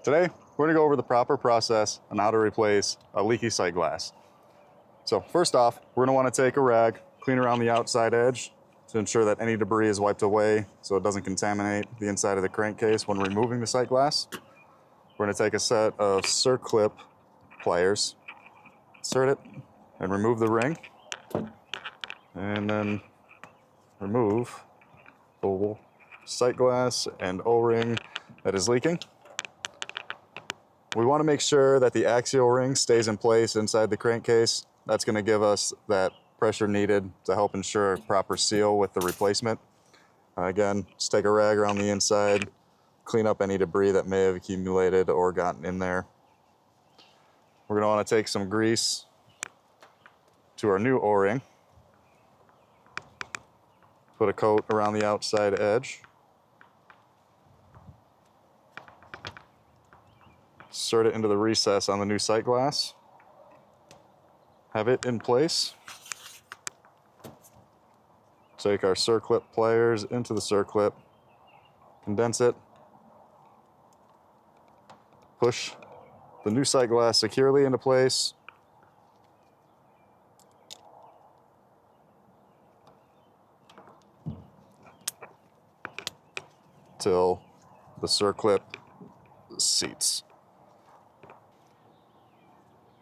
Today, we're gonna go over the proper process on how to replace a leaky sight glass. So first off, we're gonna wanna take a rag, clean around the outside edge to ensure that any debris is wiped away so it doesn't contaminate the inside of the crankcase when removing the sight glass. We're gonna take a set of Circlip pliers, insert it, and remove the ring. And then remove the sight glass and O-ring that is leaking. We want to make sure that the axial ring stays in place inside the crankcase. That's going to give us that pressure needed to help ensure a proper seal with the replacement. Again, just take a rag around the inside, clean up any debris that may have accumulated or gotten in there. We're going to want to take some grease to our new O-ring. Put a coat around the outside edge. Insert it into the recess on the new sight glass. Have it in place. Take our Circlip pliers into the Circlip, condense it, push the new sight glass securely into place. Till the Circlip seats.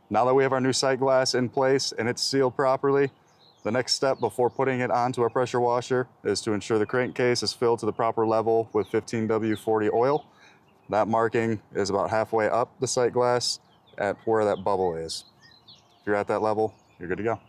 Now that we have our new sight glass in place and it's sealed properly, the next step before putting it onto our pressure washer is to ensure the crankcase is filled to the proper level with 15W40 oil. That marking is about halfway up the sight glass at where that bubble is. If you're at that level, you're good to go.